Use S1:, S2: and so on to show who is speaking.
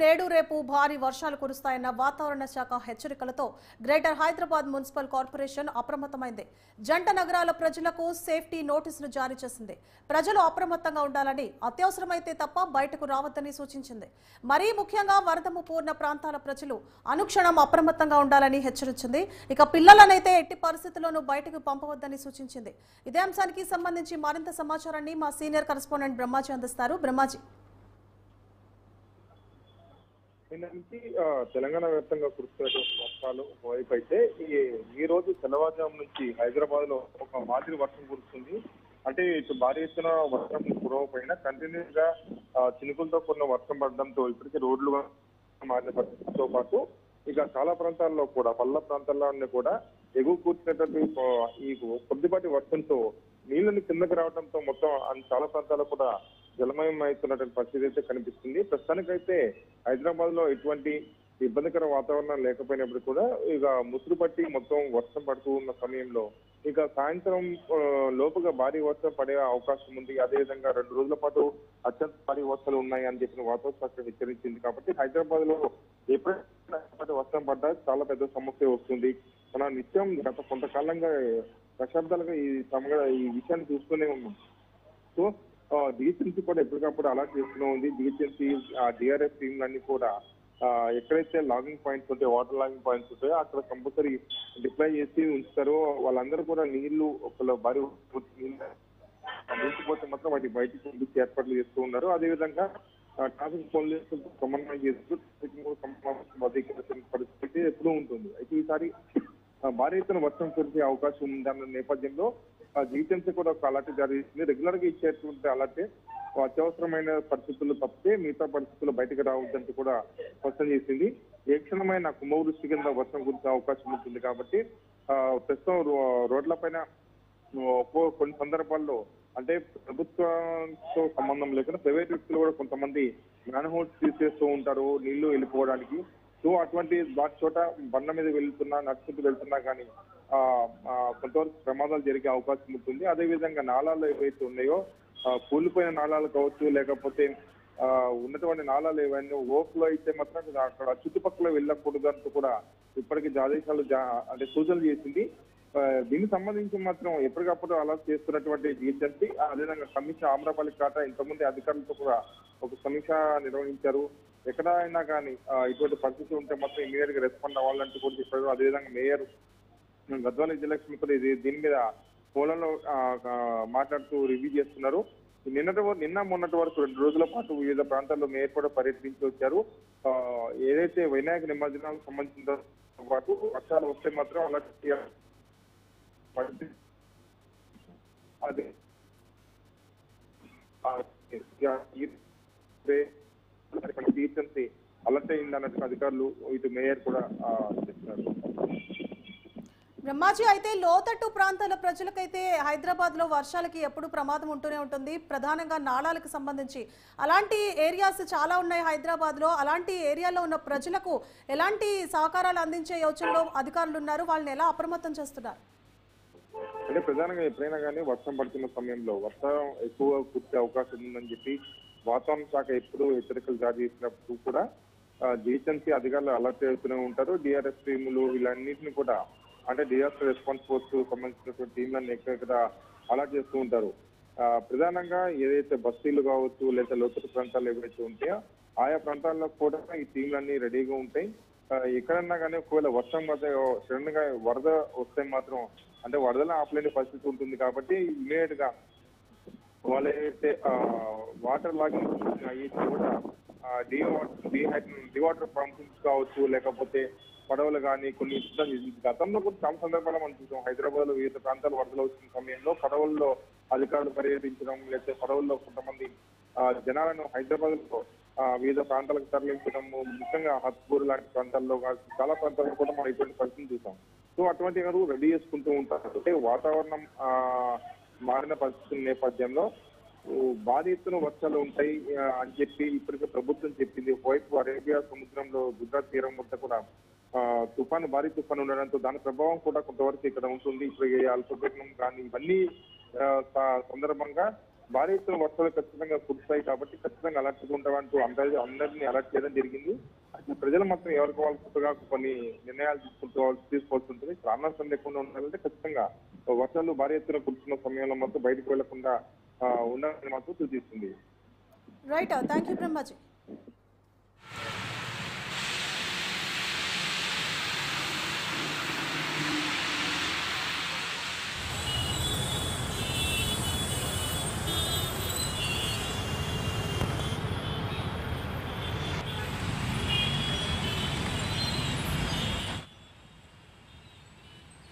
S1: నేడు రేపు భారీ వర్షాలు కురుస్తాయన్న వాతావరణ శాఖ హెచ్చరికలతో గ్రేటర్ హైదరాబాద్ మున్సిపల్ కార్పొరేషన్ అప్రమత్తమైంది. జంట నగరాల ప్రజలకు సేఫ్టీ నోటీసులు జారీ చేసింది. ప్రజలు అప్రమత్తంగా ఉండాలని, అత్యవసరమైతే తప్ప బయటకు రావద్దని సూచించింది. మరీ ముఖ్యంగా వరద ముప్పు ఉన్న ప్రాంతాల ప్రజలు అనుక్షణం అప్రమత్తంగా ఉండాలని హెచ్చరించింది. ఇక పిల్లలనైతే ఎట్టి పరిస్థితుల్లోనూ బయటకు పంపవద్దని సూచించింది. ఇదే అంశానికి సంబంధించి మరింత సమాచారాన్ని మా సీనియర్ కరెస్పాండెంట్ బ్రహ్మాజీ అందిస్తారు. బ్రహ్మాజీ,
S2: నిన్న నుంచి తెలంగాణ వ్యాప్తంగా కురుస్తున్నటువంటి వర్షాలు ఒకవైపు అయితే ఈ రోజు తెల్లవారుజాము నుంచి హైదరాబాద్ లో ఒక మాదిరి వర్షం కురుస్తుంది. అంటే ఇటు భారీ ఎత్తున వర్షం కురవకపోయినా కంటిన్యూస్ గా చినుకులతో కూడిన వర్షం పడడంతో ఇప్పటికే రోడ్లు మారిన పరిస్థితితో పాటు ఇక చాలా ప్రాంతాల్లో కూడా పల్ల ప్రాంతాల్లో కూడా ఎగువ కూర్చున్నటువంటి ఈ కొద్దిపాటి వర్షంతో నీళ్లను కిందకి రావడంతో మొత్తం చాలా ప్రాంతాల్లో కూడా జలమయం అవుతున్నటువంటి పరిస్థితి అయితే కనిపిస్తుంది. ప్రస్తుతానికైతే హైదరాబాద్ లో ఎటువంటి ఇబ్బందికర వాతావరణం లేకపోయినప్పుడు కూడా ఇక ముసురు పట్టి మొత్తం వర్షం పడుతూ ఉన్న సమయంలో ఇక సాయంత్రం లోపుగా భారీ వర్షం పడే అవకాశం ఉంది. అదేవిధంగా 2 రోజుల పాటు అత్యంత భారీ వర్షాలు ఉన్నాయి అని చెప్పిన వాతావరణ శాఖ హెచ్చరించింది. కాబట్టి హైదరాబాద్ లో ఎప్పుడైనా వర్షం పడ్డా చాలా పెద్ద సమస్య వస్తుంది. మన నిత్యం గత కొంతకాలంగా దశాబ్దాలుగా ఈ విషయాన్ని చూస్తూనే ఉన్నాం. సో డిహెచ్ఎంసీ కూడా ఎప్పటికప్పుడు అలర్ట్ చేస్తూనే ఉంది. డిహెచ్ఎంసీ డిఆర్ఎఫ్ టీంలన్నీ కూడా ఎక్కడైతే లాగింగ్ పాయింట్స్ ఉంటాయో, వాటర్ లాగింగ్ పాయింట్స్ ఉంటాయో అక్కడ కంపల్సరీ డిప్లాయ్ చేసి ఉంచుతారు. వాళ్ళందరూ కూడా నీళ్లు ఒకళ్ళు భారీ నిలిచిపోతే మాత్రం వాటి బయటికి పంపించి ఏర్పాట్లు చేస్తూ ఉన్నారు. అదేవిధంగా ట్రాఫిక్ పోలీసులతో సమన్వయం చేస్తూ పరిస్థితి ఎప్పుడూ ఉంటుంది. అయితే ఈసారి భారీ ఎత్తున వర్షం కురిసే అవకాశం ఉందన్న నేపథ్యంలో జీహెచ్ఎంసీ కూడా ఒక అలర్ట్ జారీ చేసింది. రెగ్యులర్ గా ఇచ్చేటువంటి అలర్టే అత్యవసరమైన పరిస్థితులు తప్పితే మిగతా పరిస్థితులు బయటకు రావద్దంటూ కూడా స్పష్టం చేసింది. ఏ క్షణమైన కుంభవృష్టి కింద వర్షం కురిసే అవకాశం ఉంటుంది. కాబట్టి ప్రస్తుతం రోడ్లపైన కొన్ని సందర్భాల్లో అంటే ప్రభుత్వంతో సంబంధం లేకుండా ప్రైవేట్ వ్యక్తులు కూడా కొంతమంది మ్యాన్ హోల్స్ తీసేస్తూ ఉంటారు నీళ్లు వెళ్ళిపోవడానికి. సో అటువంటి వాటి చోట బండ్ల మీద నడుచుకుంటూ వెళ్తున్నా కానీ కొంతవరకు ప్రమాదాలు జరిగే అవకాశం ఉంటుంది. అదేవిధంగా నాళాలు ఏవైతే ఉన్నాయో కూలిపోయిన నాళాలు కావచ్చు, లేకపోతే ఉన్నటువంటి నాళాలు ఏవైనా ఓవర్ఫ్లో అయితే మాత్రం అక్కడ చుట్టుపక్కల వెళ్ళకూడదు అంటూ కూడా ఇప్పటికీ ఆదేశాలు అంటే సూచనలు చేసింది. దీనికి సంబంధించి మాత్రం ఎప్పటికప్పుడు అలా చేస్తున్నటువంటి జీహెచ్ఎంసీ అదేవిధంగా సమీక్ష ఆమ్రపల్లి కాటా ఇంతమంది అధికారులతో కూడా ఒక సమీక్ష నిర్వహించారు. ఎక్కడైనా కానీ ఇటువంటి పరిస్థితి ఉంటే మాత్రం ఇమీడియట్ గా రెస్పాండ్ అవ్వాలంటూ కూడా చెప్పారు. అదేవిధంగా మేయర్ గద్వాల విజయలక్ష్మి కూడా దీని మీద ఫోన్లలో మాట్లాడుతూ రివ్యూ చేస్తున్నారు. నిన్న మొన్నటి వరకు 2 రోజుల పాటు వివిధ ప్రాంతాల్లో మేయర్ కూడా పర్యటించి వచ్చారు. ఏదైతే వినాయక నిమజ్జనాలకు సంబంధించిన పాటు వర్షాలు వస్తే మాత్రం అలా అదే అలర్ట్ అయింది అన్నట్టు అధికారులు ఇటు మేయర్ కూడా చెప్తున్నారు.
S1: బ్రహ్మాజీ, అయితే లోతట్టు ప్రాంతాల ప్రజలకైతే హైదరాబాద్ లో వర్షాలకి ఎప్పుడు ప్రమాదం ఉంటూనే ఉంటుంది. ప్రధానంగా నాళాలకు సంబంధించి అలాంటి ఏరియాస్ చాలా ఉన్నాయి హైదరాబాద్ లో. అలాంటి ఏరియాలో ఉన్న ప్రజలకు ఎలాంటి సహకారాలు అందించే యోచనలో అధికారులు ఉన్నారు? వాళ్ళని ఎలా అప్రమత్తం చేస్తున్నారు?
S2: అంటే ప్రధానంగా ఎప్పుడైనా కానీ వర్షం పడుతున్న సమయంలో వర్షం ఎక్కువ కురిసే అవకాశం ఉందని చెప్పి వాతావరణ శాఖ ఎప్పుడు హెచ్చరికలు జారీ చేసినప్పుడు కూడా జీహెచ్ఎంసీ అధికారులు అలర్ట్ చేస్తూనే ఉంటారు. డిఆర్ఎస్ టీములు వీళ్ళన్నింటినీ కూడా అంటే డిజాస్టర్ రెస్పాన్స్ ఫోర్స్ సంబంధించినటువంటి టీంలన్నీ ఎక్కడ అలర్ట్ చేస్తూ ఉంటారు. ప్రధానంగా ఏదైతే బస్తీలు కావచ్చు లేదా లోతట్టు ప్రాంతాలు ఏవైతే ఉంటాయో ఆయా ప్రాంతాల్లో కూడా ఈ టీంలన్నీ రెడీగా ఉంటాయి. ఎక్కడన్నా కానీ ఒకవేళ వర్షం సడన్ గా వరద వస్తే మాత్రం అంటే వరదలో ఆపలేని పరిస్థితి ఉంటుంది. కాబట్టి ఇమీడియట్ గా వాళ్ళు ఏదైతే వాటర్ లాగింగ్ కూడా డివాటర్ పంపింగ్స్ కావచ్చు, లేకపోతే పడవలు కానీ కొన్ని గతంలో కూడా చాలా సందర్భాలు మనం చూసాం. హైదరాబాద్ లో వివిధ ప్రాంతాలు వరదలు వచ్చిన సమయంలో పడవల్లో అధికారులు పర్యటించడం, లేకపోతే పడవల్లో కొంతమంది జనాలను హైదరాబాద్ లో వివిధ ప్రాంతాలకు తరలించడం, ముఖ్యంగా హత్పూర్ లాంటి ప్రాంతాల్లో చాలా ప్రాంతాల్లో కూడా మనం ఇటువంటి పరిస్థితిని చూసాం. సో అటువంటి రెడీ చేసుకుంటూ ఉంటారు. అంటే వాతావరణం మారిన పరిస్థితుల నేపథ్యంలో భారీ ఎత్తున వర్షాలు ఉంటాయి అని చెప్పి ఇప్పటికే ప్రభుత్వం చెప్పింది. ఒకవైపు అరేబియా సముద్రంలో గుజరాత్ తీరం వద్ద కూడా భారీ తుఫాను ఉండడంతో దాని ప్రభావం కూడా కొంతవరకు ఇక్కడ ఉంటుంది. ఇప్పుడు అల్పపీడనం కానీ ఇవన్నీ సందర్భంగా భారీ ఎత్తున వర్షాలు ఖచ్చితంగా కురుస్తాయి కాబట్టి ఖచ్చితంగా అలర్ట్ ఉంటామంటూ అందరినీ అలర్ట్ చేయడం జరిగింది. అయితే ప్రజలు మాత్రం ఎవరికి వాళ్ళ కొన్ని నిర్ణయాలు తీసుకోవాల్సి ఉంటుంది. ప్రాణాసం లేకుండా ఉండాలంటే ఖచ్చితంగా వర్షాలు భారీ ఎత్తున కురుస్తున్న సమయంలో మాత్రం బయటకు వెళ్లకుండా ఉండాలని మాత్రం సూచిస్తుంది.
S1: Right, thank you Brahmaji.